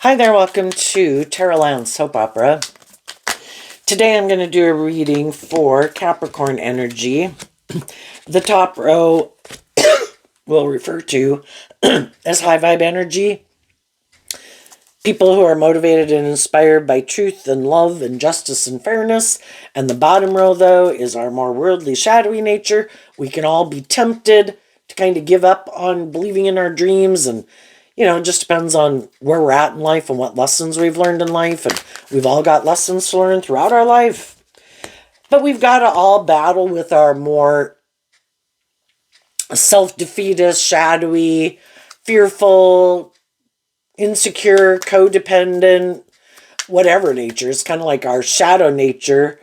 Hi there, welcome to Terraland Soap Opera. Today I'm going to do a reading for Capricorn energy. The top row we'll refer to as high vibe energy. People who are motivated and inspired by truth and love and justice and fairness. And the bottom row, though, is our more worldly, shadowy nature. We can all be tempted to kind of give up on believing in our dreams, and it just depends on where we're at in life and what lessons we've learned in life. And we've all got lessons to learn throughout our life. But we've got to all battle with our more self-defeatist, shadowy, fearful, insecure, codependent, whatever nature. It's kind of like our shadow nature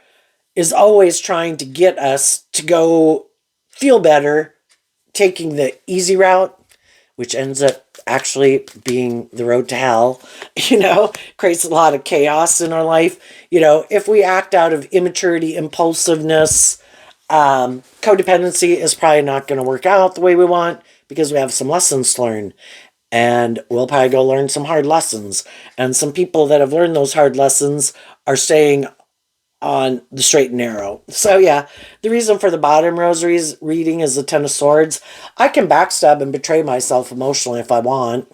is always trying to get us to go feel better, taking the easy route, which ends up actually being the road to hell. Creates a lot of chaos in our life. If we act out of immaturity, impulsiveness, codependency is probably not going to work out the way we want because we have some lessons to learn. And we'll probably go learn some hard lessons. And some people that have learned those hard lessons are staying on the straight and narrow. So yeah, the reason for the bottom rosary reading is the Ten of Swords. I can backstab and betray myself emotionally if I want.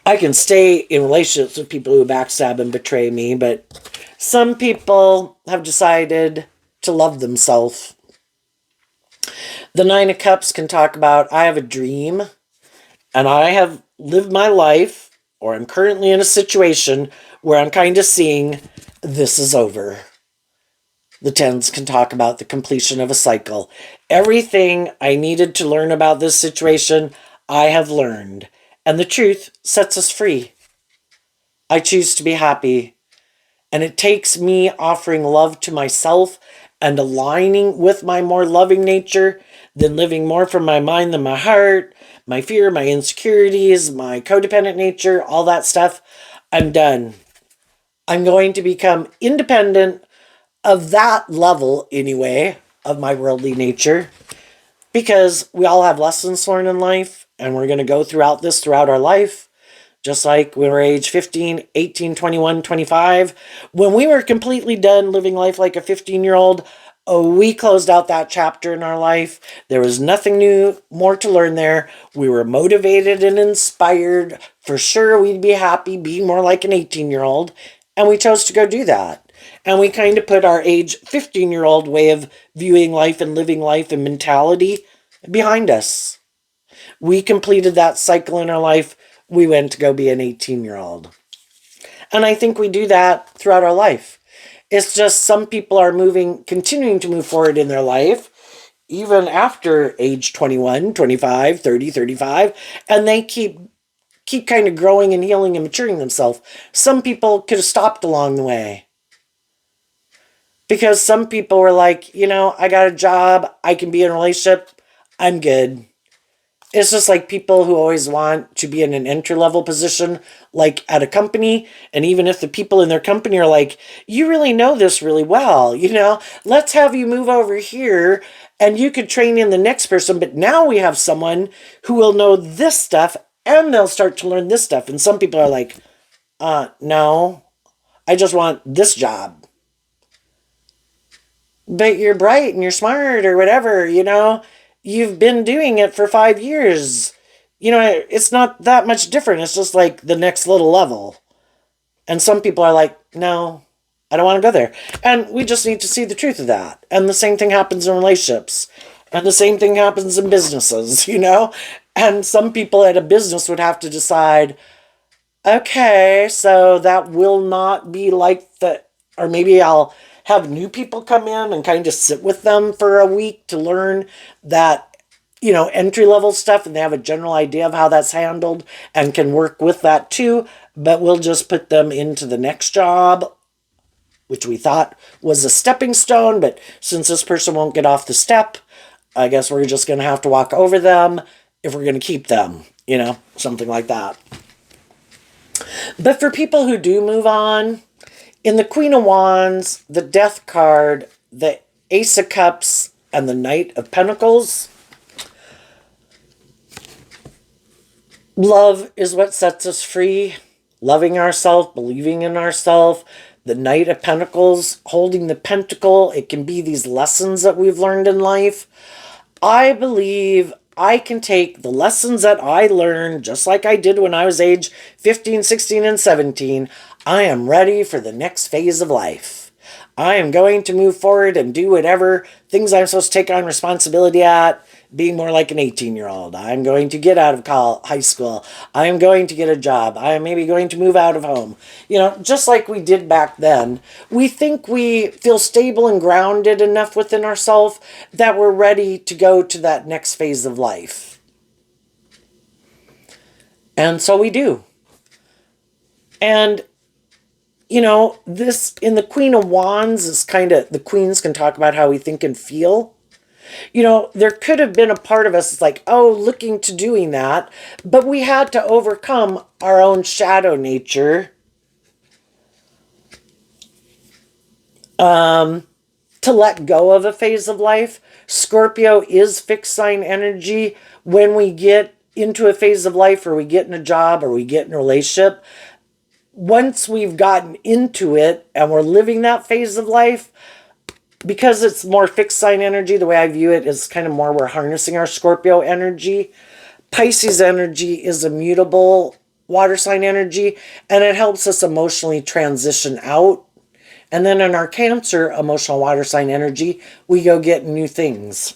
I can stay in relationships with people who backstab and betray me, but some people have decided to love themselves. The Nine of Cups can talk about, I have a dream, and I have lived my life, or I'm currently in a situation where I'm kind of seeing this is over. The Tens can talk about the completion of a cycle. Everything I needed to learn about this situation, I have learned. And the truth sets us free. I choose to be happy. And it takes me offering love to myself and aligning with my more loving nature than living more from my mind than my heart, my fear, my insecurities, my codependent nature, all that stuff. I'm done. I'm going to become independent of that level, anyway, of my worldly nature, because we all have lessons to learn in life, and we're going to go throughout our life, just like when we're age 15, 18, 21, 25. When we were completely done living life like a 15-year-old, we closed out that chapter in our life. There was nothing new, more to learn there. We were motivated and inspired. For sure, we'd be happy being more like an 18-year-old, and we chose to go do that. And we kind of put our age 15-year-old way of viewing life and living life and mentality behind us. We completed that cycle in our life. We went to go be an 18-year-old. And I think we do that throughout our life. It's just some people are continuing to move forward in their life, even after age 21, 25, 30, 35, and they keep kind of growing and healing and maturing themselves. Some people could have stopped along the way. Because some people were like, I got a job, I can be in a relationship, I'm good. It's just like people who always want to be in an entry-level position, like at a company, and even if the people in their company are like, you really know this really well, let's have you move over here, and you could train in the next person, but now we have someone who will know this stuff, and they'll start to learn this stuff. And some people are like, no, I just want this job. But you're bright and you're smart or whatever, you've been doing it for 5 years. It's not that much different. It's just like the next little level. And some people are like, no, I don't want to go there. And we just need to see the truth of that. And the same thing happens in relationships. And the same thing happens in businesses, And some people at a business would have to decide, okay, so that will not be like or maybe I'll have new people come in and kind of sit with them for a week to learn that, entry-level stuff, and they have a general idea of how that's handled and can work with that too, but we'll just put them into the next job, which we thought was a stepping stone, but since this person won't get off the step, I guess we're just going to have to walk over them if we're going to keep them, something like that. But for people who do move on, in the Queen of Wands, the Death card, the Ace of Cups, and the Knight of Pentacles, love is what sets us free. loving ourselves, believing in ourselves. The Knight of Pentacles, holding the pentacle. It can be these lessons that we've learned in life. I believe I can take the lessons that I learned, just like I did when I was age 15, 16, and 17. I am ready for the next phase of life. I am going to move forward and do whatever things I'm supposed to take on responsibility at, being more like an 18-year-old. I'm going to get out of high school. I am going to get a job. I am maybe going to move out of home. Just like we did back then, we think we feel stable and grounded enough within ourselves that we're ready to go to that next phase of life. And so we do. And this in the Queen of Wands is kind of, the queens can talk about how we think and feel. There could have been a part of us that's like, oh, looking to doing that, but we had to overcome our own shadow nature to let go of a phase of life. Scorpio is fixed sign energy. When we get into a phase of life, or we get in a job, or we get in a relationship, once we've gotten into it and we're living that phase of life, because it's more fixed sign energy, the way I view it is kind of more we're harnessing our Scorpio energy. Pisces energy is a mutable water sign energy, and it helps us emotionally transition out. And then in our Cancer emotional water sign energy, we go get new things.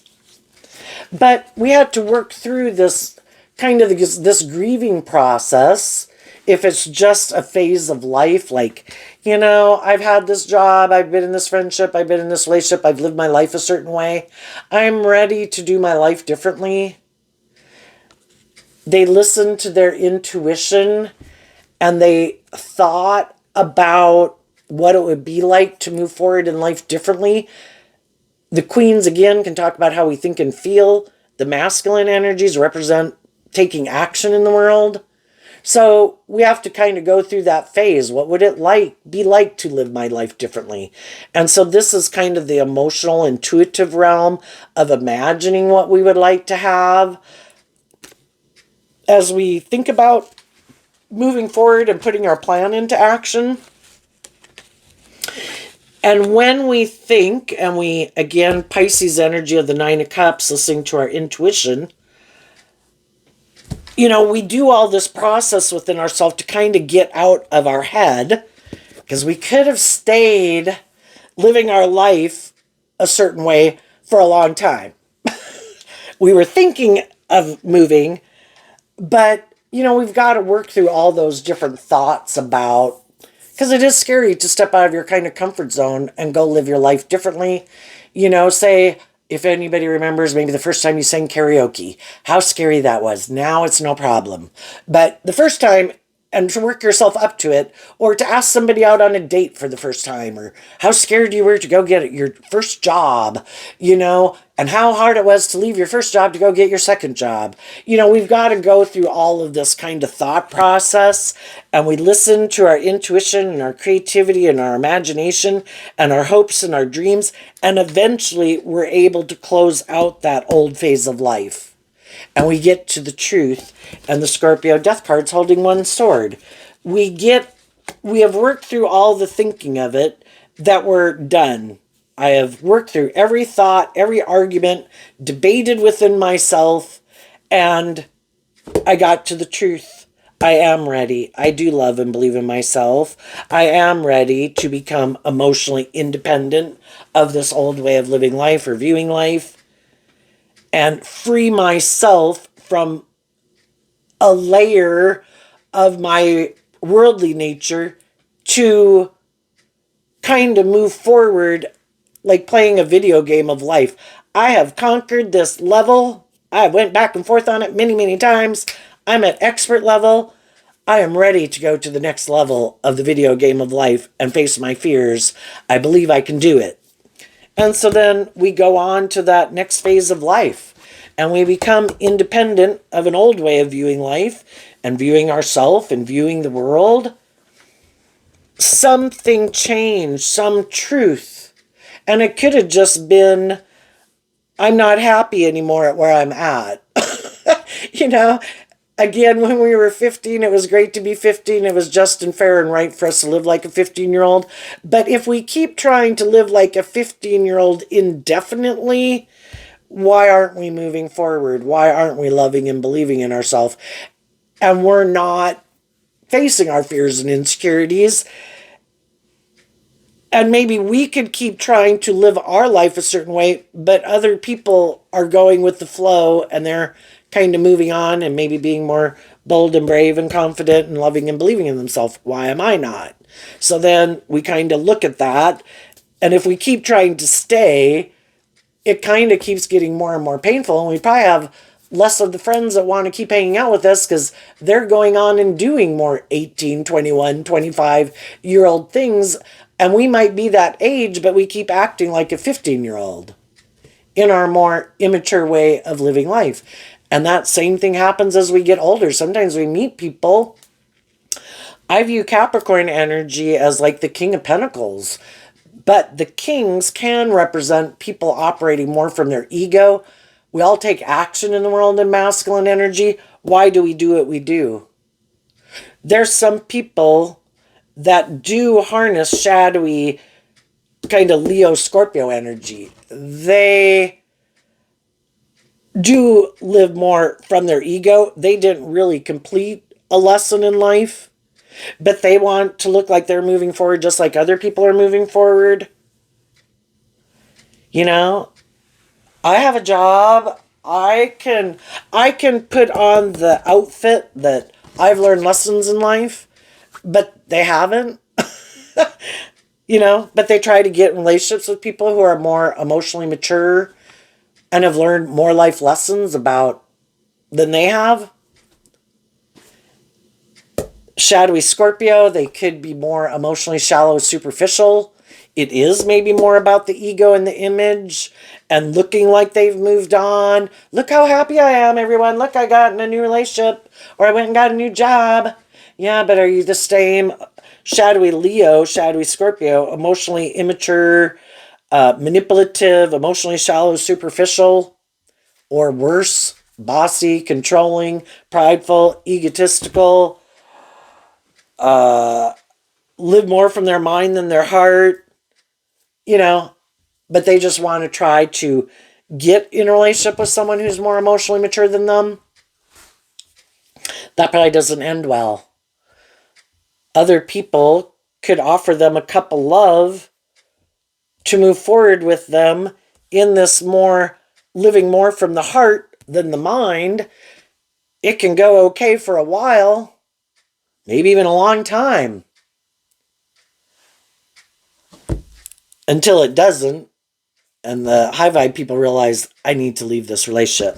But we had to work through this kind of this grieving process. If it's just a phase of life, like, I've had this job, I've been in this friendship, I've been in this relationship, I've lived my life a certain way, I'm ready to do my life differently. They listened to their intuition and they thought about what it would be like to move forward in life differently. The queens, again, can talk about how we think and feel. The masculine energies represent taking action in the world. So we have to kind of go through that phase. What would it be like to live my life differently? And so this is kind of the emotional, intuitive realm of imagining what we would like to have. As we think about moving forward and putting our plan into action. And when we think, and we, again, Pisces energy of the Nine of Cups, listening to our intuition, we do all this process within ourselves to kind of get out of our head, because we could have stayed living our life a certain way for a long time. We were thinking of moving, but, we've got to work through all those different thoughts about, because it is scary to step out of your kind of comfort zone and go live your life differently. Say, if anybody remembers, maybe the first time you sang karaoke, how scary that was. Now it's no problem. But the first time, and to work yourself up to it, or to ask somebody out on a date for the first time, or how scared you were to go get your first job, and how hard it was to leave your first job to go get your second job. We've got to go through all of this kind of thought process, and we listen to our intuition and our creativity and our imagination and our hopes and our dreams, and eventually we're able to close out that old phase of life. And we get to the truth, and the Scorpio death card's holding one sword. We have worked through all the thinking of it that we're done. I have worked through every thought, every argument, debated within myself, and I got to the truth. I am ready. I do love and believe in myself. I am ready to become emotionally independent of this old way of living life or viewing life, and free myself from a layer of my worldly nature to kind of move forward like playing a video game of life. I have conquered this level. I went back and forth on it many, many times. I'm at expert level. I am ready to go to the next level of the video game of life and face my fears. I believe I can do it. And so then we go on to that next phase of life, and we become independent of an old way of viewing life and viewing ourselves and viewing the world. Something changed, some truth. And it could have just been, I'm not happy anymore at where I'm at. Again, when we were 15, it was great to be 15. It was just and fair and right for us to live like a 15-year-old. But if we keep trying to live like a 15-year-old indefinitely, why aren't we moving forward? Why aren't we loving and believing in ourselves? And we're not facing our fears and insecurities. And maybe we could keep trying to live our life a certain way, but other people are going with the flow and they're kind of moving on and maybe being more bold and brave and confident and loving and believing in themselves. Why am I not? So then we kind of look at that. And if we keep trying to stay, it kind of keeps getting more and more painful. And we probably have less of the friends that want to keep hanging out with us because they're going on and doing more 18, 21, 25-year-old things. And we might be that age, but we keep acting like a 15-year-old in our more immature way of living life. And that same thing happens as we get older. Sometimes we meet people. I view Capricorn energy as like the King of Pentacles. But the kings can represent people operating more from their ego. We all take action in the world in masculine energy. Why do we do what we do? There's some people that do harness shadowy kind of Leo Scorpio energy. They do live more from their ego. They didn't really complete a lesson in life, but they want to look like they're moving forward just like other people are moving forward. You know, I have a job. I can put on the outfit that I've learned lessons in life, but they haven't. You know, but they try to get in relationships with people who are more emotionally mature and have learned more life lessons about than they have. Shadowy Scorpio, they could be more emotionally shallow, superficial. It is maybe more about the ego and the image and looking like they've moved on. Look how happy I am, everyone. Look, I got in a new relationship, or I went and got a new job. Yeah, but are you the same? Shadowy Leo, shadowy Scorpio, emotionally immature, manipulative, emotionally shallow, superficial, or worse, bossy, controlling, prideful, egotistical, live more from their mind than their heart, you know, but they just want to try to get in a relationship with someone who's more emotionally mature than them. That probably doesn't end well. Other people could offer them a cup of love to move forward with them in this more living more from the heart than the mind. It can go okay for a while, maybe even a long time, until it doesn't. And the high vibe people realize, I need to leave this relationship.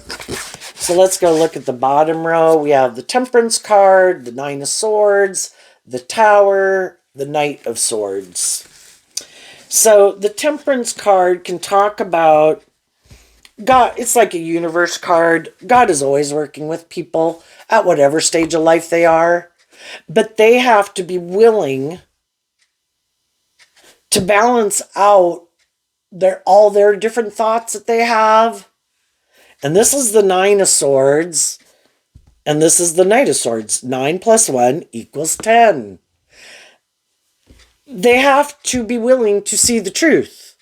So let's go look at the bottom row. We have the Temperance card, the Nine of Swords, the Tower, the Knight of Swords. So the Temperance card can talk about God. It's like a universe card. God is always working with people at whatever stage of life they are. But they have to be willing to balance out all their different thoughts that they have. And this is the Nine of Swords. And this is the Knight of Swords. 9 plus 1 equals 10. They have to be willing to see the truth.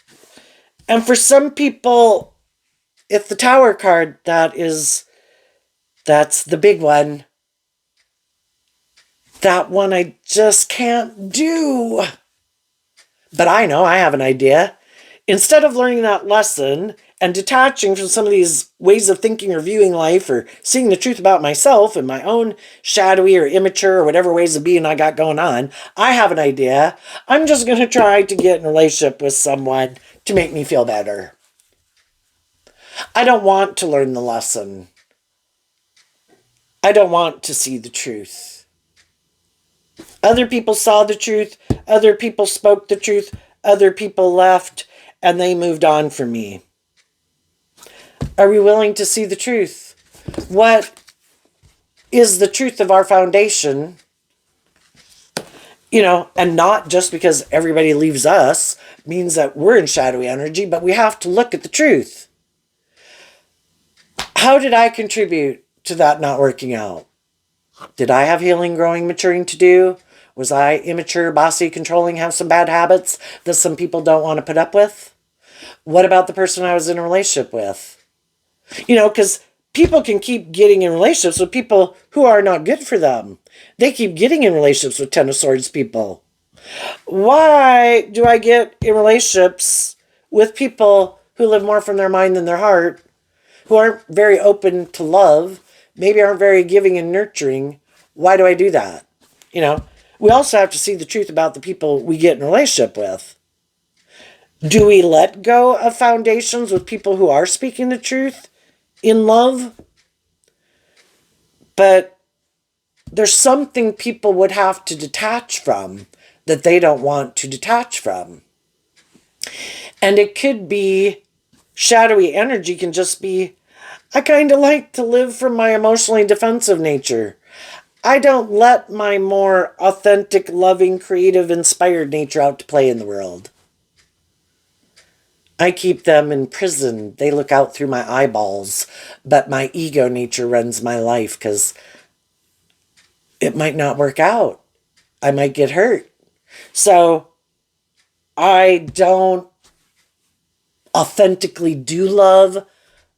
And for some people, if the Tower card, that's the big one. That one I just can't do. But I know, I have an idea. Instead of learning that lesson and detaching from some of these ways of thinking or viewing life or seeing the truth about myself and my own shadowy or immature or whatever ways of being I got going on, I have an idea. I'm just going to try to get in a relationship with someone to make me feel better. I don't want to learn the lesson. I don't want to see the truth. Other people saw the truth. Other people spoke the truth. Other people left, and they moved on from me. Are we willing to see the truth? What is the truth of our foundation? You know, and not just because everybody leaves us means that we're in shadowy energy, but we have to look at the truth. How did I contribute to that not working out? Did I have healing, growing, maturing to do? Was I immature, bossy, controlling, have some bad habits that some people don't want to put up with? What about the person I was in a relationship with? Because people can keep getting in relationships with people who are not good for them. They keep getting in relationships with Ten of Swords people. Why do I get in relationships with people who live more from their mind than their heart, who aren't very open to love, maybe aren't very giving and nurturing? Why do I do that? We also have to see the truth about the people we get in a relationship with. Do we let go of foundations with people who are speaking the truth in love? But there's something people would have to detach from that they don't want to detach from. And it could be shadowy energy, can just be, I kind of like to live from my emotionally defensive nature. I don't let my more authentic, loving, creative, inspired nature out to play in the world. I keep them in prison. They look out through my eyeballs, but my ego nature runs my life because it might not work out. I might get hurt. So I don't authentically do love.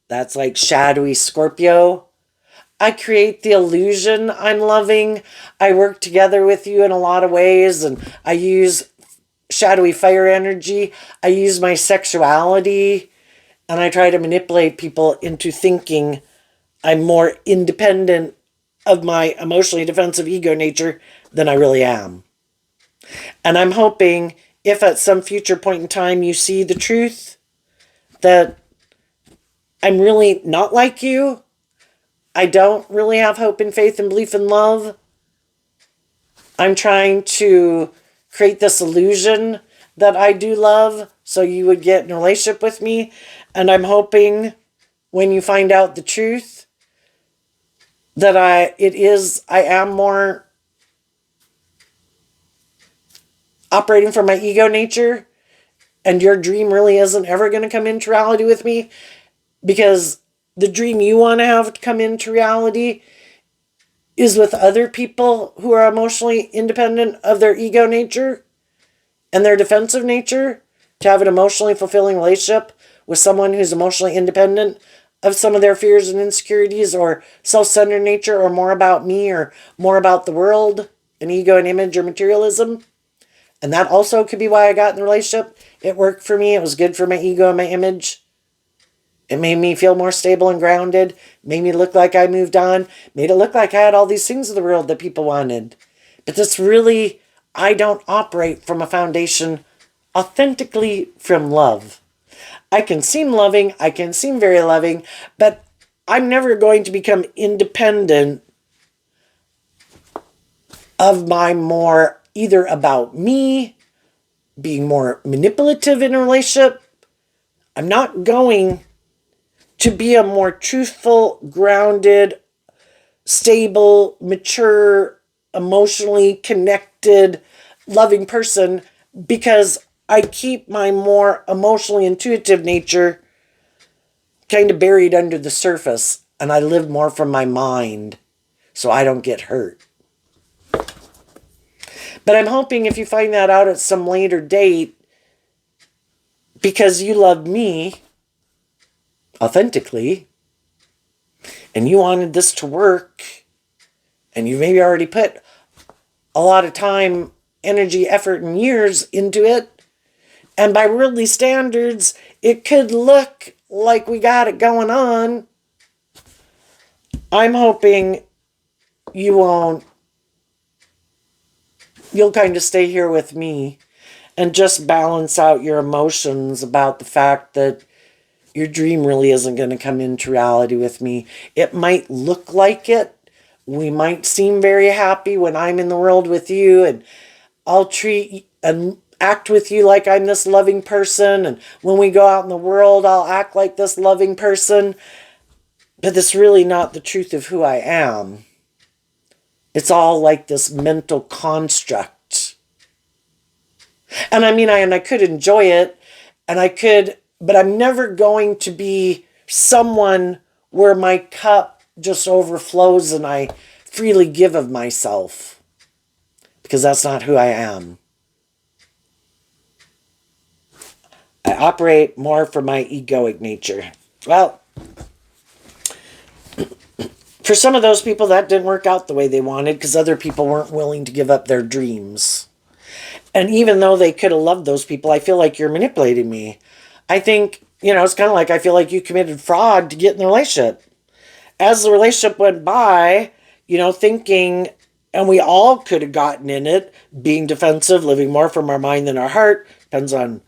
That's like shadowy Scorpio. I create the illusion I'm loving. I work together with you in a lot of ways, and I use shadowy fire energy. I use my sexuality, and I try to manipulate people into thinking I'm more independent of my emotionally defensive ego nature than I really am. And I'm hoping if at some future point in time you see the truth, that I'm really not like you. I don't really have hope and faith and belief in love. I'm trying to create this illusion that I do love so you would get in a relationship with me. And I'm hoping when you find out the truth that I am more operating from my ego nature, and your dream really isn't ever going to come into reality with me, because the dream you want to have to come into reality is with other people who are emotionally independent of their ego nature and their defensive nature, to have an emotionally fulfilling relationship with someone who's emotionally independent of some of their fears and insecurities or self-centered nature, or more about me or more about the world and ego and image or materialism. And that also could be why I got in the relationship. It worked for me. It was good for my ego and my image. It made me feel more stable and grounded. Made me look like I moved on. Made it look like I had all these things of the world that people wanted. But this really, I don't operate from a foundation authentically from love. I can seem loving. I can seem very loving. But I'm never going to become independent of my more either about me, being more manipulative in a relationship. I'm not going to be a more truthful, grounded, stable, mature, emotionally connected, loving person, because I keep my more emotionally intuitive nature kind of buried under the surface, and I live more from my mind so I don't get hurt. But I'm hoping if you find that out at some later date, because you love me authentically, and you wanted this to work, and you maybe already put a lot of time, energy, effort, and years into it, and by worldly standards, it could look like we got it going on. I'm hoping you'll kind of stay here with me and just balance out your emotions about the fact that your dream really isn't going to come into reality with me. It might look like it. We might seem very happy when I'm in the world with you, and I'll treat and act with you like I'm this loving person. And when we go out in the world, I'll act like this loving person. But that's really not the truth of who I am. It's all like this mental construct. And I could enjoy it, but I'm never going to be someone where my cup just overflows and I freely give of myself, because that's not who I am. I operate more from my egoic nature. Well, for some of those people, that didn't work out the way they wanted because other people weren't willing to give up their dreams. And even though they could have loved those people, I feel like you're manipulating me. I think, it's kind of like I feel like you committed fraud to get in the relationship. As the relationship went by, thinking, and we all could have gotten in it, being defensive, living more from our mind than our heart, depends on,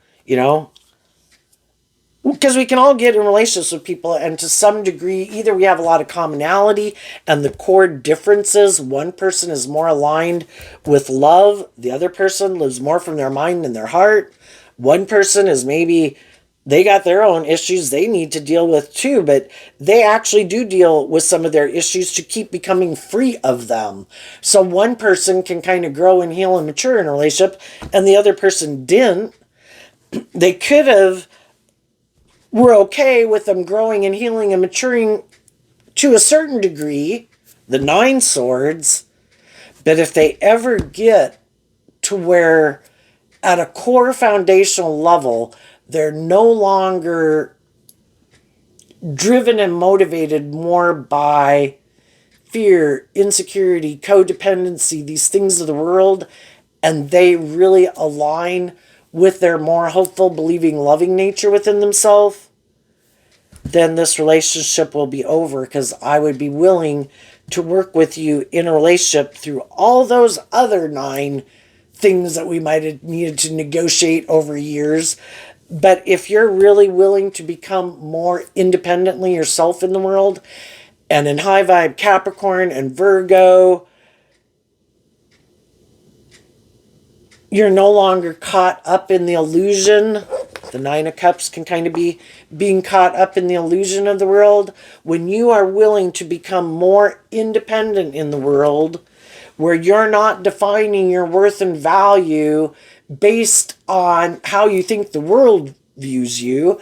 because we can all get in relationships with people, and to some degree, either we have a lot of commonality and the core differences. One person is more aligned with love. The other person lives more from their mind and their heart. One person is maybe they got their own issues they need to deal with too, but they actually do deal with some of their issues to keep becoming free of them. So one person can kind of grow and heal and mature in a relationship, and the other person didn't. They could have we're okay with them growing and healing and maturing to a certain degree, the 9 swords, but if they ever get to where at a core foundational level, they're no longer driven and motivated more by fear, insecurity, codependency, these things of the world, and they really align with their more hopeful, believing, loving nature within themselves, then this relationship will be over, because I would be willing to work with you in a relationship through all those other 9 things that we might have needed to negotiate over years. But if you're really willing to become more independently yourself in the world, and in high vibe Capricorn and Virgo, you're no longer caught up in the illusion. The 9 of Cups can kind of be being caught up in the illusion of the world. When you are willing to become more independent in the world, where you're not defining your worth and value based on how you think the world views you,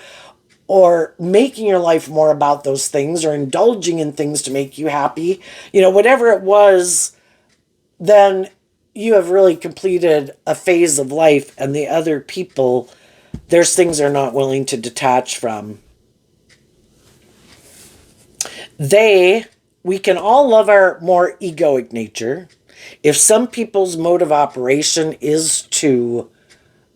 or making your life more about those things, or indulging in things to make you happy, whatever it was, then you have really completed a phase of life, and the other people, there's things they're not willing to detach from. We can all love our more egoic nature. If some people's mode of operation is to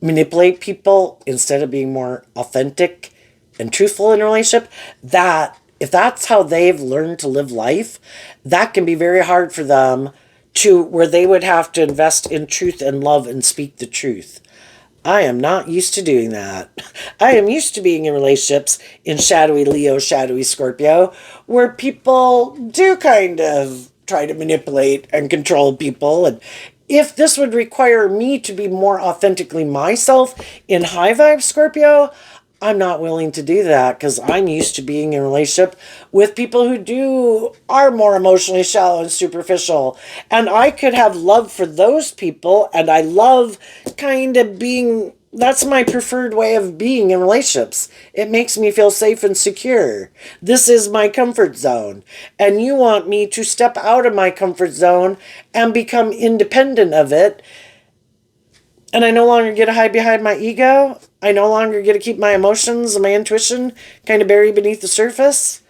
manipulate people instead of being more authentic and truthful in a relationship, if that's how they've learned to live life, that can be very hard for them to where they would have to invest in truth and love and speak the truth. I am not used to doing that. I am used to being in relationships in shadowy Leo, shadowy Scorpio, where people do kind of try to manipulate and control people. And if this would require me to be more authentically myself in high vibe Scorpio, I'm not willing to do that, because I'm used to being in a relationship with people who are more emotionally shallow and superficial. And I could have love for those people, and I love kind of being, that's my preferred way of being in relationships. It makes me feel safe and secure. This is my comfort zone. And you want me to step out of my comfort zone and become independent of it. And I no longer get to hide behind my ego. I no longer get to keep my emotions and my intuition kind of buried beneath the surface.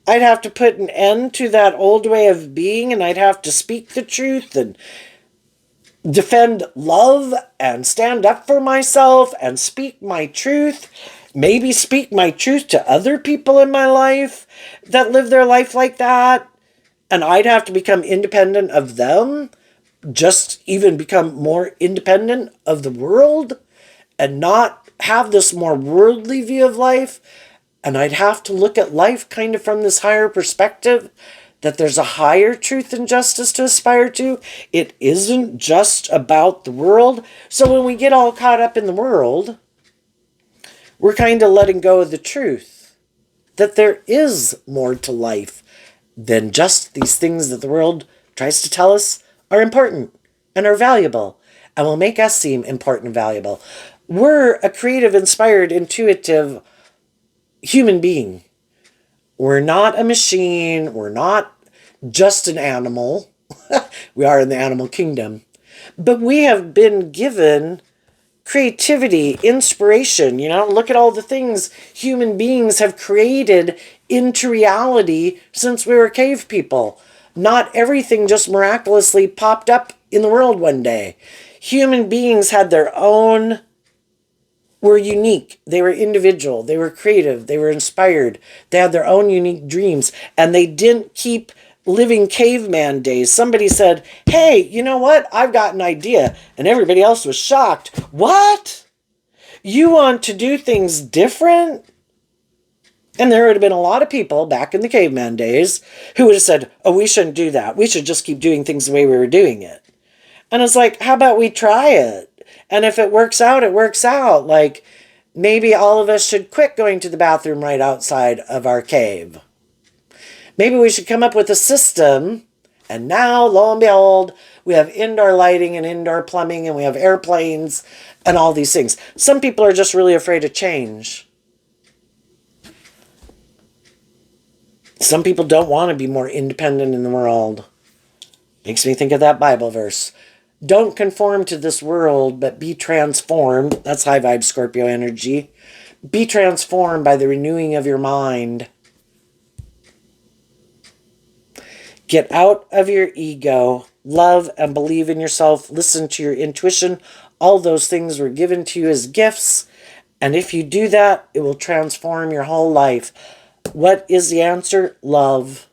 I'd have to put an end to that old way of being, and I'd have to speak the truth and defend love and stand up for myself and speak my truth. Maybe speak my truth to other people in my life that live their life like that. And I'd have to become independent of them. Just even become more independent of the world and not have this more worldly view of life. And I'd have to look at life kind of from this higher perspective, that there's a higher truth and justice to aspire to. It isn't just about the world. So when we get all caught up in the world, we're kind of letting go of the truth that there is more to life than just these things that the world tries to tell us are important and are valuable and will make us seem important and valuable. We're a creative, inspired, intuitive human being. We're not a machine. We're not just an animal. We are in the animal kingdom. But we have been given creativity, inspiration. Look at all the things human beings have created into reality since we were cave people. Not everything just miraculously popped up in the world one day. Human beings had their own, were unique. They were individual. They were creative. They were inspired. They had their own unique dreams. And they didn't keep living caveman days. Somebody said, hey, you know what? I've got an idea. And everybody else was shocked. What? You want to do things different? And there would have been a lot of people back in the caveman days who would have said, oh, we shouldn't do that. We should just keep doing things the way we were doing it. And it's like, how about we try it? And if it works out, it works out. Like, maybe all of us should quit going to the bathroom right outside of our cave. Maybe we should come up with a system. And now, lo and behold, we have indoor lighting and indoor plumbing, and we have airplanes and all these things. Some people are just really afraid of change. Some people don't want to be more independent in the world. Makes me think of that Bible verse. Don't conform to this world, but be transformed. That's high vibe Scorpio energy. Be transformed by the renewing of your mind. Get out of your ego. Love and believe in yourself. Listen to your intuition. All those things were given to you as gifts. And if you do that, it will transform your whole life. What is the answer? Love.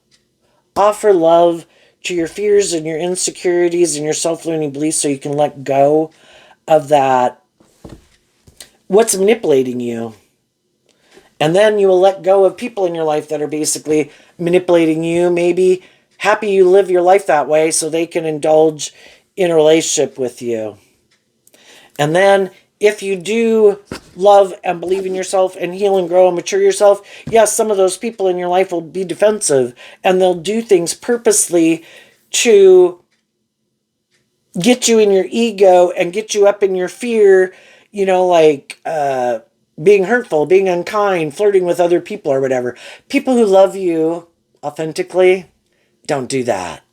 Offer love to your fears and your insecurities and your self-limiting beliefs so you can let go of that. What's manipulating you? And then you will let go of people in your life that are basically manipulating you. Maybe happy you live your life that way so they can indulge in a relationship with you. And then if you do love and believe in yourself and heal and grow and mature yourself, yes, some of those people in your life will be defensive and they'll do things purposely to get you in your ego and get you up in your fear, like being hurtful, being unkind, flirting with other people or whatever. People who love you authentically, don't do that.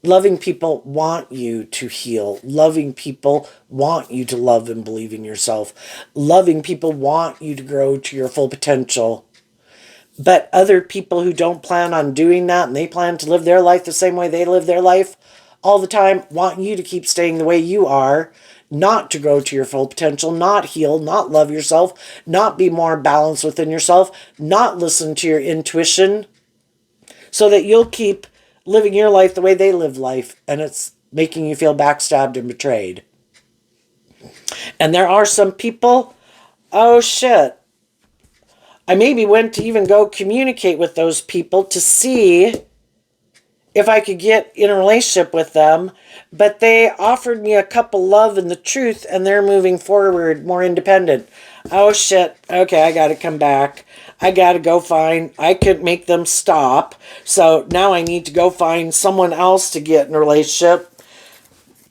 Loving people want you to heal. Loving people want you to love and believe in yourself. Loving people want you to grow to your full potential. But other people who don't plan on doing that and they plan to live their life the same way they live their life all the time want you to keep staying the way you are, not to grow to your full potential, not heal, not love yourself, not be more balanced within yourself, not listen to your intuition so that you'll keep living your life the way they live life, and it's making you feel backstabbed and betrayed. And there are some people, oh shit, I maybe went to even go communicate with those people to see if I could get in a relationship with them, but they offered me a cup of love and the truth, and they're moving forward more independent. Oh shit, okay, I gotta come back. I gotta go find, I couldn't make them stop, so now I need to go find someone else to get in a relationship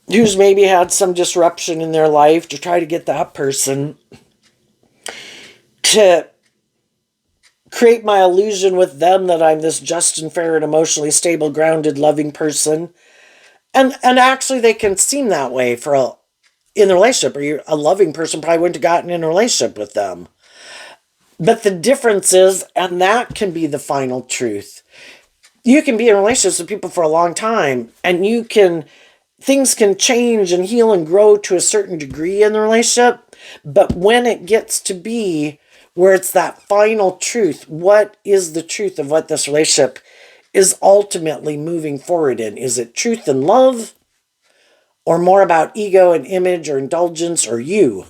who's maybe had some disruption in their life to try to get that person to create my illusion with them that I'm this just and fair and emotionally stable, grounded, loving person. And actually they can seem that way in the relationship, or you're a loving person probably wouldn't have gotten in a relationship with them. But the difference is, and that can be the final truth, you can be in relationships with people for a long time, and things can change and heal and grow to a certain degree in the relationship. But when it gets to be where it's that final truth, what is the truth of what this relationship is ultimately moving forward in? Is it truth and love, or more about ego and image or indulgence or you?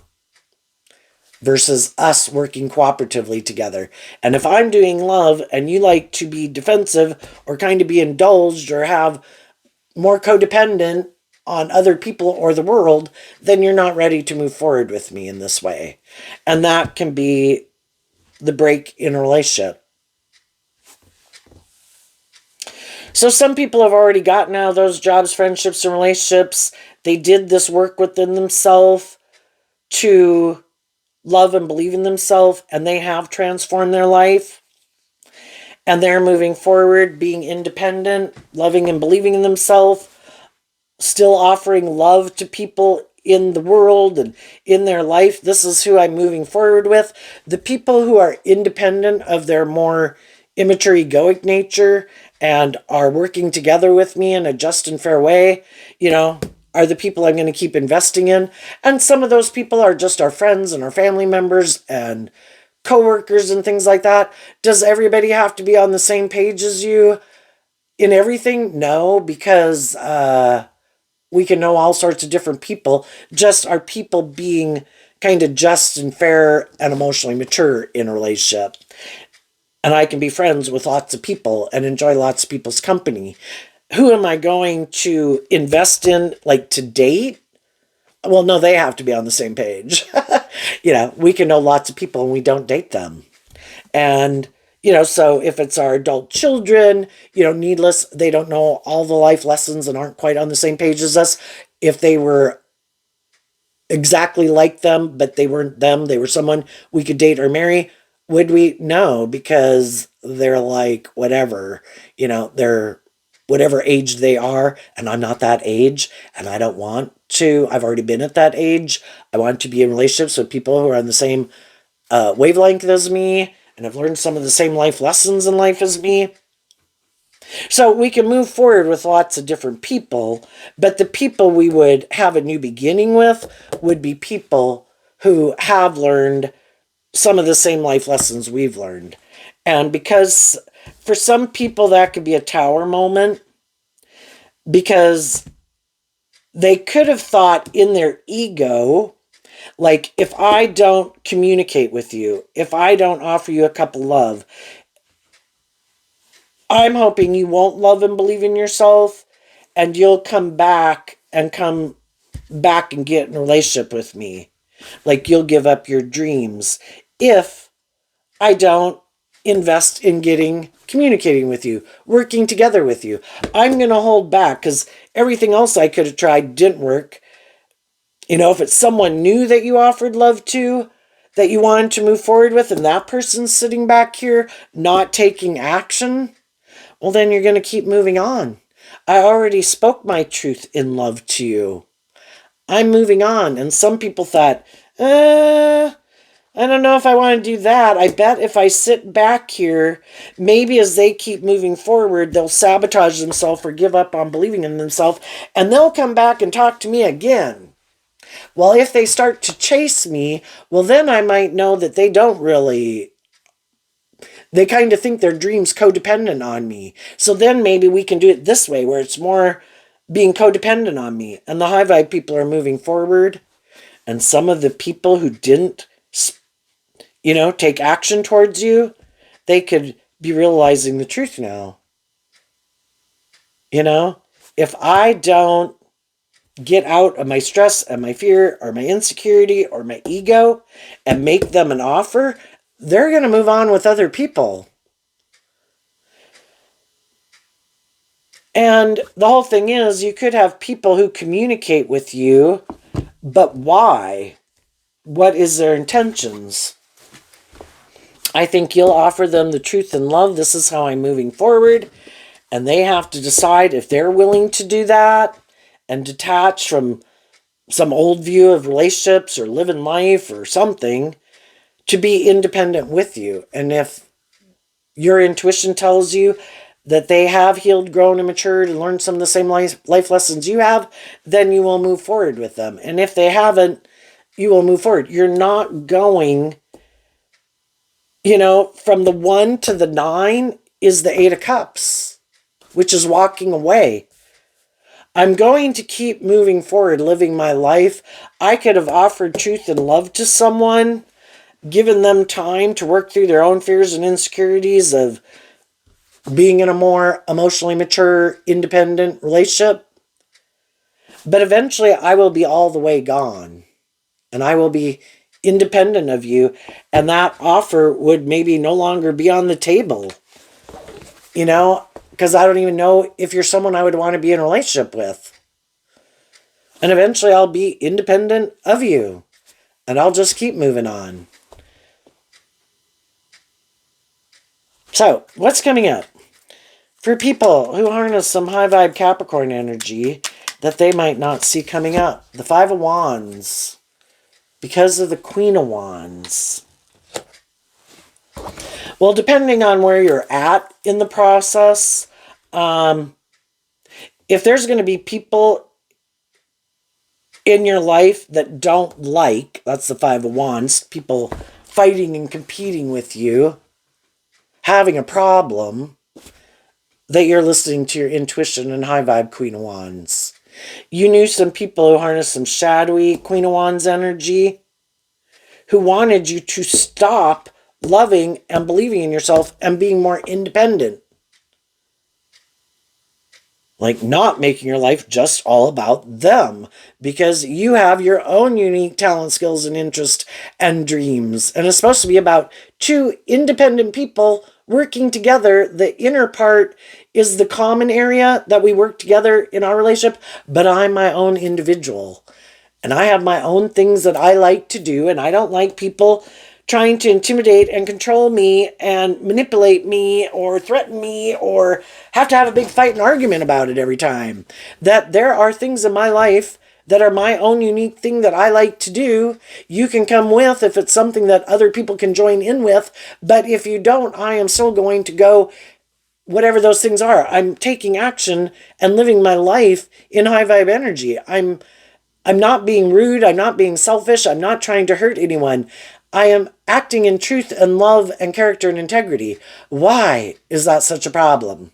Versus us working cooperatively together. And if I'm doing love and you like to be defensive or kind of be indulged or have more codependent on other people or the world, then you're not ready to move forward with me in this way. And that can be the break in a relationship. So some people have already gotten out of those jobs, friendships, and relationships. They did this work within themselves to love and believe in themselves, and they have transformed their life. and they're moving forward, being independent, loving and believing in themselves, still offering love to people in the world and in their life. This is who I'm moving forward with. The people who are independent of their more immature egoic nature and are working together with me in a just and fair way, are the people I'm going to keep investing in. And some of those people are just our friends and our family members and coworkers and things like that. Does everybody have to be on the same page as you in everything? No, because we can know all sorts of different people. Just our people being kind of just and fair and emotionally mature in a relationship. And I can be friends with lots of people and enjoy lots of people's company. Who am I going to invest in, like, to date? Well, no, they have to be on the same page. We can know lots of people and we don't date them. And, so if it's our adult children, needless, they don't know all the life lessons and aren't quite on the same page as us. If they were exactly like them, but they weren't them, they were someone we could date or marry, would we? No, because they're like whatever, they're whatever age they are, and I'm not that age, and I don't want to. I've already been at that age. I want to be in relationships with people who are on the same wavelength as me, and have learned some of the same life lessons in life as me. So we can move forward with lots of different people, but the people we would have a new beginning with would be people who have learned some of the same life lessons we've learned. And because for some people that could be a tower moment, because they could have thought in their ego, like, if I don't communicate with you, if I don't offer you a cup of love, I'm hoping you won't love and believe in yourself, and you'll come back and get in a relationship with me. Like, you'll give up your dreams if I don't invest in communicating with you, working together with you. I'm going to hold back because everything else I could have tried didn't work. If it's someone new that you offered love to, that you wanted to move forward with, and that person's sitting back here not taking action, well, then you're going to keep moving on. I already spoke my truth in love to you. I'm moving on. And some people thought, I don't know if I want to do that. I bet if I sit back here, maybe as they keep moving forward, they'll sabotage themselves or give up on believing in themselves, and they'll come back and talk to me again. Well, if they start to chase me, well, then I might know that they don't really, they kind of think their dream's codependent on me. So then maybe we can do it this way, where it's more being codependent on me. And the high vibe people are moving forward. And some of the people who didn't, take action towards you, they could be realizing the truth now. If I don't get out of my stress and my fear or my insecurity or my ego and make them an offer, they're going to move on with other people. And the whole thing is, you could have people who communicate with you, but why? What is their intentions? I think you'll offer them the truth and love. This is how I'm moving forward. And they have to decide if they're willing to do that and detach from some old view of relationships or living life or something to be independent with you. And if your intuition tells you that they have healed, grown, and matured and learned some of the same life lessons you have, then you will move forward with them. And if they haven't, you will move forward. You're not going, from the 1 to the 9 is the 8 of Cups, which is walking away. I'm going to keep moving forward, living my life. I could have offered truth and love to someone, given them time to work through their own fears and insecurities of being in a more emotionally mature, independent relationship. But eventually I will be all the way gone. And I will be independent of you. And that offer would maybe no longer be on the table. Because I don't even know if you're someone I would want to be in a relationship with. And eventually I'll be independent of you. And I'll just keep moving on. So, what's coming up? For people who harness some high vibe Capricorn energy that they might not see coming up. The Five of Wands. Because of the Queen of Wands. Well, depending on where you're at in the process, if there's going to be people in your life that don't like, that's the Five of Wands, people fighting and competing with you, having a problem, that you're listening to your intuition and high vibe Queen of Wands. You knew some people who harnessed some shadowy Queen of Wands energy who wanted you to stop loving and believing in yourself and being more independent. Like not making your life just all about them because you have your own unique talent, skills, and interests and dreams. And it's supposed to be about two independent people working together. The inner part is the common area that we work together in our relationship, but I'm my own individual. And I have my own things that I like to do, and I don't like people trying to intimidate and control me and manipulate me or threaten me or have to have a big fight and argument about it every time. That there are things in my life that are my own unique thing that I like to do. You can come with if it's something that other people can join in with, but if you don't, I am still going to go whatever those things are. I'm taking action and living my life in high vibe energy. I'm not being rude. I'm not being selfish. I'm not trying to hurt anyone. I am acting in truth and love and character and integrity. Why is that such a problem?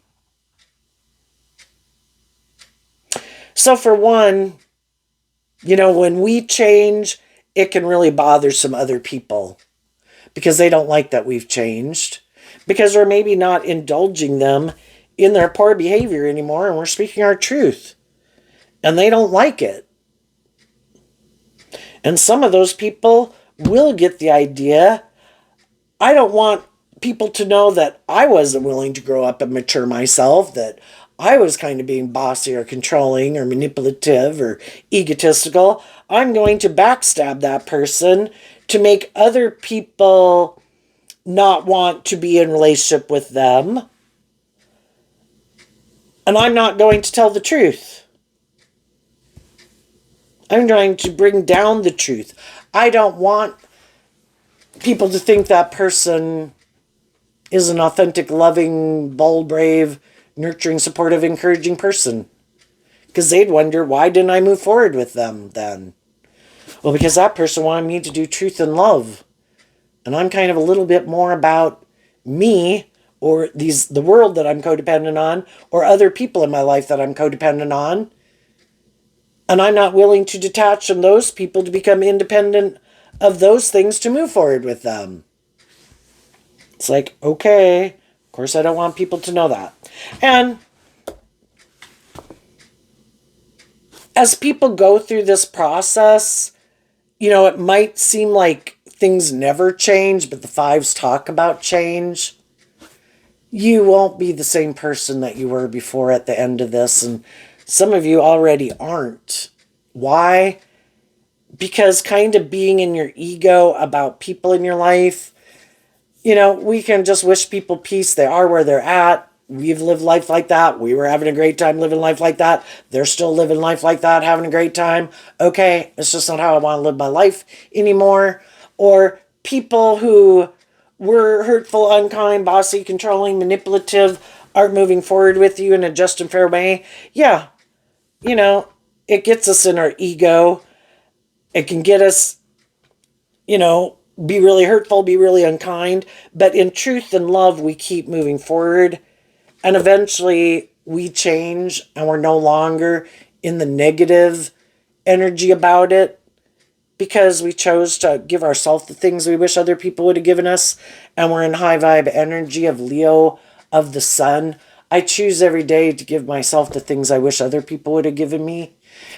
So for one, when we change, it can really bother some other people because they don't like that we've changed, because we're maybe not indulging them in their poor behavior anymore and we're speaking our truth and they don't like it. And some of those people will get the idea. I don't want people to know that I wasn't willing to grow up and mature myself, that I was kind of being bossy or controlling or manipulative or egotistical. I'm going to backstab that person to make other people not want to be in relationship with them. And I'm not going to tell the truth. I'm trying to bring down the truth. I don't want people to think that person is an authentic, loving, bold, brave, nurturing, supportive, encouraging person. Because they'd wonder, why didn't I move forward with them then? Well, because that person wanted me to do truth and love. And I'm kind of a little bit more about me or the world that I'm codependent on or other people in my life that I'm codependent on. And I'm not willing to detach from those people to become independent of those things to move forward with them. It's like, okay, of course I don't want people to know that. And as people go through this process, it might seem like things never change, but the fives talk about change. You won't be the same person that you were before at the end of this, and some of you already aren't. Why? Because kind of being in your ego about people in your life, we can just wish people peace. They are where they're at. We've lived life like that. We were having a great time living life like that. They're still living life like that, having a great time. Okay, it's just not how I want to live my life anymore. Or people who were hurtful, unkind, bossy, controlling, manipulative, aren't moving forward with you in a just and fair way. Yeah, it gets us in our ego. It can get us, be really hurtful, be really unkind. But in truth and love, we keep moving forward. And eventually we change and we're no longer in the negative energy about it because we chose to give ourselves the things we wish other people would have given us. And we're in high vibe energy of Leo, of the sun. I choose every day to give myself the things I wish other people would have given me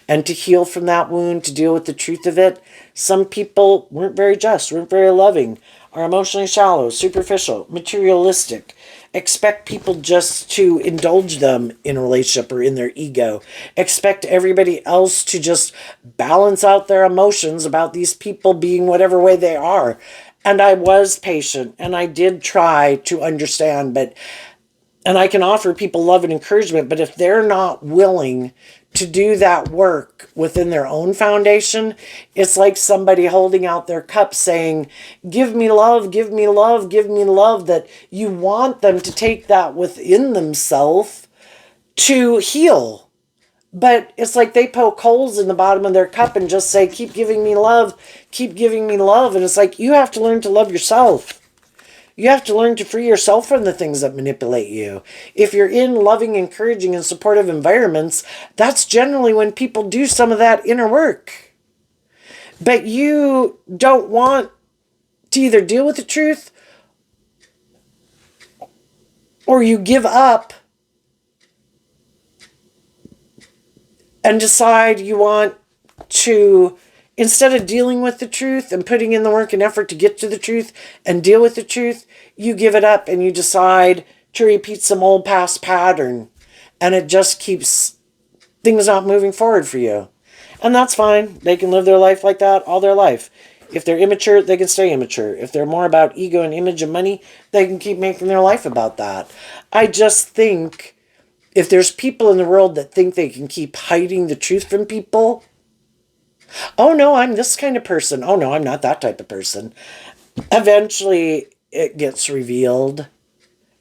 and to heal from that wound, to deal with the truth of it. Some people weren't very just, weren't very loving, are emotionally shallow, superficial, materialistic, expect people just to indulge them in a relationship or in their ego, expect everybody else to just balance out their emotions about these people being whatever way they are. And I was patient and I did try to understand, and I can offer people love and encouragement, but if they're not willing to do that work within their own foundation, it's like somebody holding out their cup saying, give me love, give me love, give me love, that you want them to take that within themselves to heal. But it's like they poke holes in the bottom of their cup and just say, keep giving me love, keep giving me love. And it's like, you have to learn to love yourself. You have to learn to free yourself from the things that manipulate you. If you're in loving, encouraging, and supportive environments, that's generally when people do some of that inner work. But you don't want to either deal with the truth or you give up and decide you want to, instead of dealing with the truth and putting in the work and effort to get to the truth and deal with the truth, you give it up and you decide to repeat some old past pattern, and it just keeps things not moving forward for you. And that's fine. They can live their life like that all their life. If they're immature, they can stay immature. If they're more about ego and image and money, they can keep making their life about that. I just think if there's people in the world that think they can keep hiding the truth from people, oh no, I'm this kind of person. Oh no, I'm not that type of person. Eventually it gets revealed.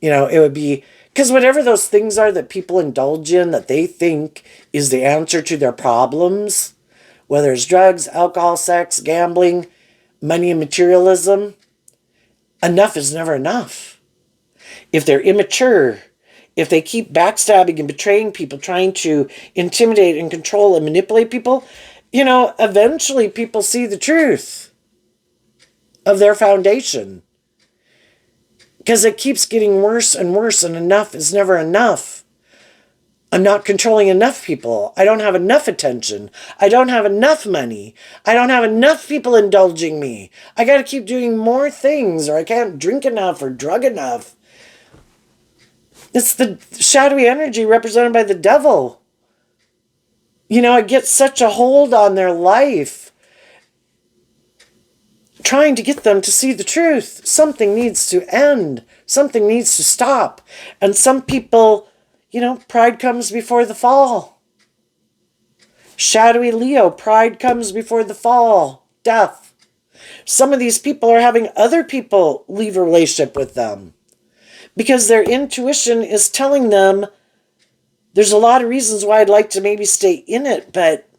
It would be, because whatever those things are that people indulge in that they think is the answer to their problems, whether it's drugs, alcohol, sex, gambling, money, and materialism, enough is never enough. If they're immature, if they keep backstabbing and betraying people, trying to intimidate and control and manipulate people, eventually people see the truth of their foundation. Because it keeps getting worse and worse, and enough is never enough. I'm not controlling enough people. I don't have enough attention. I don't have enough money. I don't have enough people indulging me. I got to keep doing more things, or I can't drink enough or drug enough. It's the shadowy energy represented by the devil. It gets such a hold on their life, trying to get them to see the truth. Something needs to end. Something needs to stop. And some people, pride comes before the fall. Shadowy Leo, pride comes before the fall. Death. Some of these people are having other people leave a relationship with them because their intuition is telling them there's a lot of reasons why I'd like to maybe stay in it, but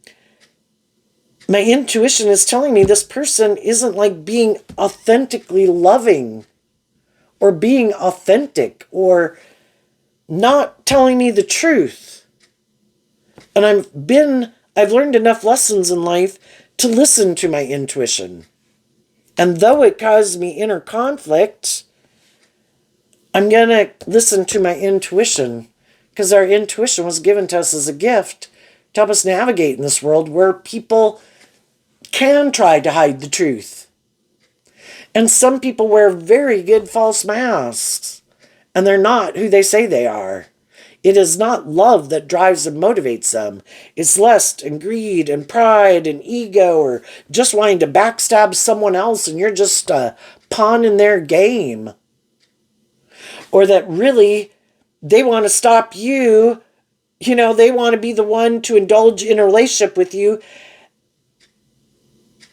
my intuition is telling me this person isn't like being authentically loving or being authentic or not telling me the truth. And I've learned enough lessons in life to listen to my intuition. And though it caused me inner conflict, I'm going to listen to my intuition, because our intuition was given to us as a gift to help us navigate in this world where people can try to hide the truth. And some people wear very good false masks, and they're not who they say they are. It is not love that drives and motivates them. It's lust and greed and pride and ego, or just wanting to backstab someone else and you're just a pawn in their game. Or that really they want to stop you. They want to be the one to indulge in a relationship with you.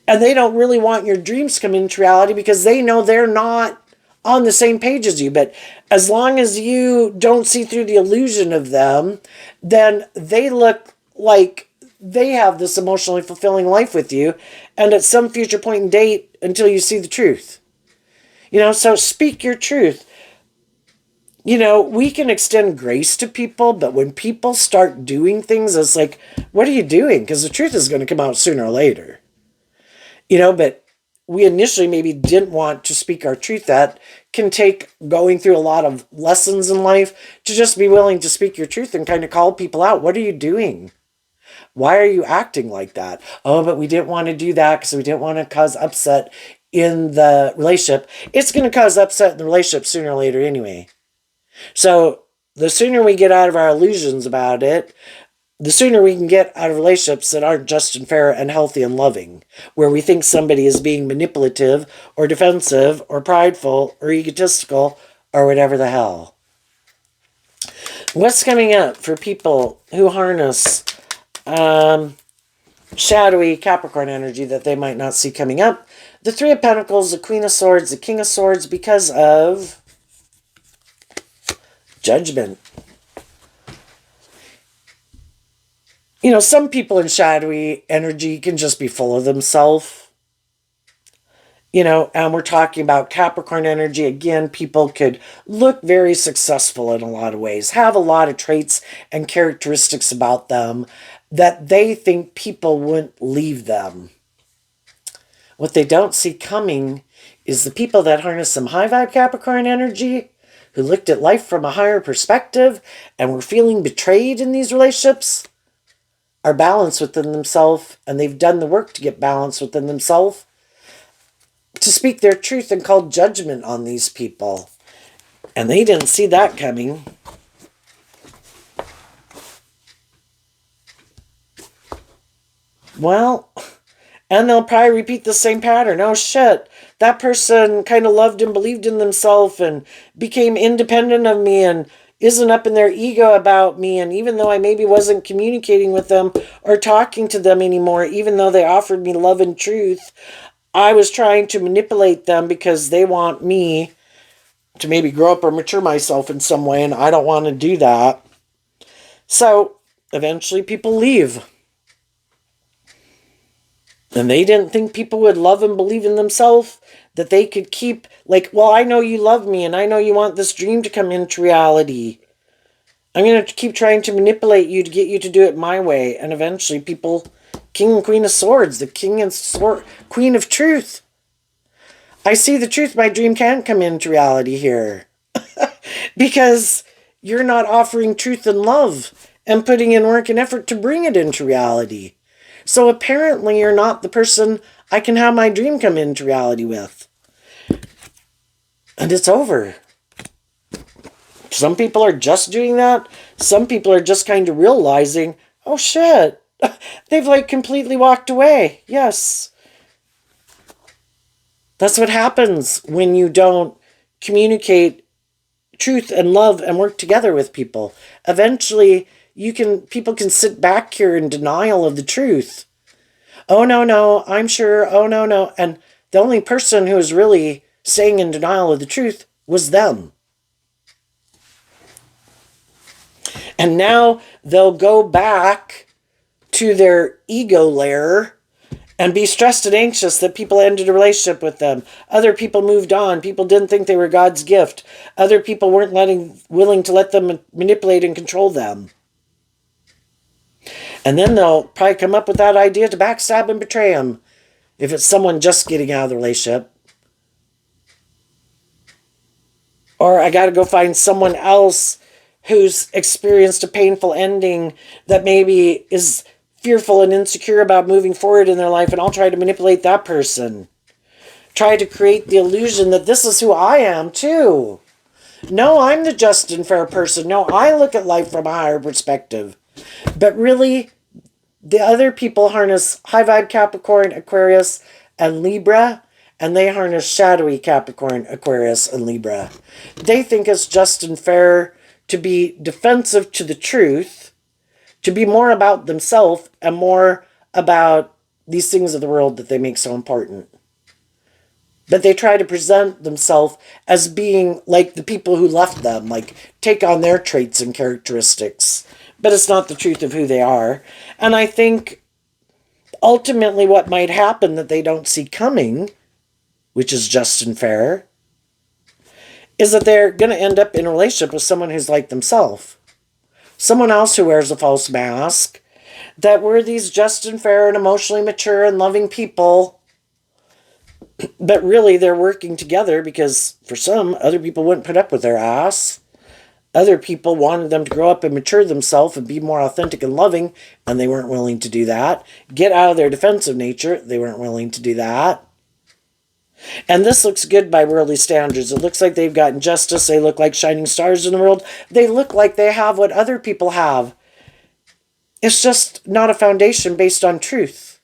And they don't really want your dreams to come into reality because they know they're not on the same page as you. But as long as you don't see through the illusion of them, then they look like they have this emotionally fulfilling life with you. And at some future point in date, until you see the truth. So speak your truth. We can extend grace to people, but when people start doing things, it's like, what are you doing? Because the truth is going to come out sooner or later. But we initially maybe didn't want to speak our truth. That can take going through a lot of lessons in life to just be willing to speak your truth and kind of call people out. What are you doing? Why are you acting like that? Oh, but we didn't want to do that because we didn't want to cause upset in the relationship. It's going to cause upset in the relationship sooner or later anyway. So the sooner we get out of our illusions about it, the sooner we can get out of relationships that aren't just and fair and healthy and loving, where we think somebody is being manipulative or defensive or prideful or egotistical or whatever the hell. What's coming up for people who harness shadowy Capricorn energy that they might not see coming up? The Three of Pentacles, the Queen of Swords, the King of Swords, because of Judgment. You know, some people in shadowy energy can just be full of themselves. You know, and we're talking about Capricorn energy. Again, people could look very successful in a lot of ways, have a lot of traits and characteristics about them that they think people wouldn't leave them. What they don't see coming is the people that harness some high vibe Capricorn energy, who looked at life from a higher perspective and were feeling betrayed in these relationships, are balanced within themselves, and they've done the work to get balanced within themselves, to speak their truth and call judgment on these people. And they didn't see that coming. Well, and they'll probably repeat the same pattern. Oh shit, that person kind of loved and believed in themselves and became independent of me and isn't up in their ego about me, and even though I maybe wasn't communicating with them or talking to them anymore, even though they offered me love and truth, I was trying to manipulate them because they want me to maybe grow up or mature myself in some way, and I don't want to do that. So eventually people leave. And they didn't think people would love and believe in themselves, that they could keep, like, well, I know you love me and I know you want this dream to come into reality. I'm going to keep trying to manipulate you to get you to do it my way. And eventually people, King and Queen of Swords, the King and Queen of Truth. I see the truth, my dream can't come into reality here. Because you're not offering truth and love and putting in work and effort to bring it into reality. So apparently you're not the person I can have my dream come into reality with. And it's over. Some people are just doing that. Some people are just kind of realizing, oh shit, they've like completely walked away. Yes. That's what happens when you don't communicate truth and love and work together with people. Eventually, people can sit back here in denial of the truth. Oh, no, I'm sure. Oh, no. And the only person who was really staying in denial of the truth was them. And now they'll go back to their ego lair and be stressed and anxious that people ended a relationship with them. Other people moved on. People didn't think they were God's gift. Other people weren't willing to let them manipulate and control them. And then they'll probably come up with that idea to backstab and betray them if it's someone just getting out of the relationship. Or I got to go find someone else who's experienced a painful ending that maybe is fearful and insecure about moving forward in their life, and I'll try to manipulate that person. Try to create the illusion that this is who I am too. No, I'm the just and fair person. No, I look at life from a higher perspective. But really, the other people harness high vibe Capricorn, Aquarius, and Libra, and they harness shadowy Capricorn, Aquarius, and Libra. They think it's just and fair to be defensive to the truth, to be more about themselves and more about these things of the world that they make so important. But they try to present themselves as being like the people who left them, like take on their traits and characteristics. But it's not the truth of who they are. And I think ultimately what might happen that they don't see coming, which is just and fair, is that they're going to end up in a relationship with someone who's like themselves. Someone else who wears a false mask. That we're these just and fair and emotionally mature and loving people. But really they're working together because for some, other people wouldn't put up with their ass. Other people wanted them to grow up and mature themselves and be more authentic and loving, and they weren't willing to do that. Get out of their defensive nature, they weren't willing to do that. And this looks good by worldly standards. It looks like they've gotten justice. They look like shining stars in the world. They look like they have what other people have. It's just not a foundation based on truth.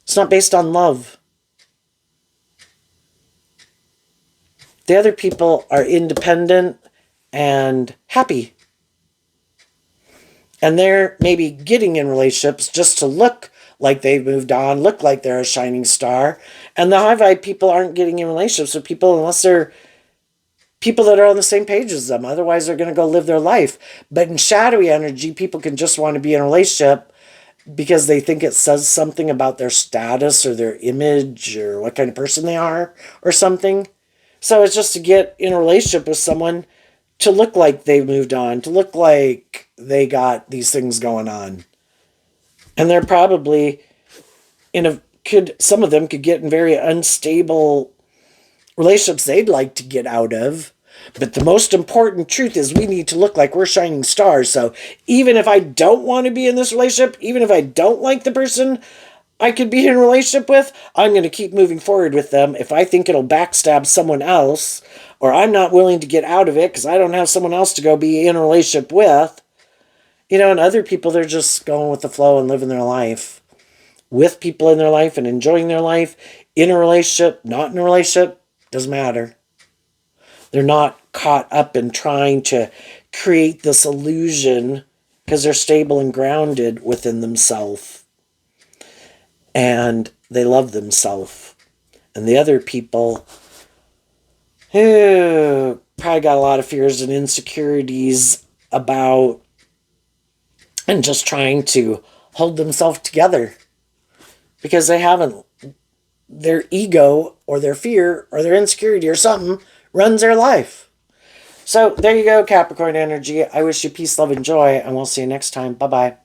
It's not based on love. The other people are independent and happy. And they're maybe getting in relationships just to look like they've moved on, look like they're a shining star. And the high vibe people aren't getting in relationships with people unless they're people that are on the same page as them. Otherwise, they're going to go live their life. But in shadowy energy, people can just want to be in a relationship because they think it says something about their status or their image or what kind of person they are or something. So it's just to get in a relationship with someone to look like they've moved on, to look like they got these things going on. And they're probably some of them could get in very unstable relationships they'd like to get out of. But the most important truth is we need to look like we're shining stars. So even if I don't want to be in this relationship, even if I don't like the person I could be in a relationship with, I'm going to keep moving forward with them. If I think it'll backstab someone else, or I'm not willing to get out of it because I don't have someone else to go be in a relationship with, and other people, they're just going with the flow and living their life with people in their life and enjoying their life, in a relationship, not in a relationship, doesn't matter. They're not caught up in trying to create this illusion because they're stable and grounded within themselves. And they love themselves. And the other people who probably got a lot of fears and insecurities about and just trying to hold themselves together because they haven't, their ego or their fear or their insecurity or something runs their life. So there you go, Capricorn energy. I wish you peace, love, and joy, and we'll see you next time. Bye-bye.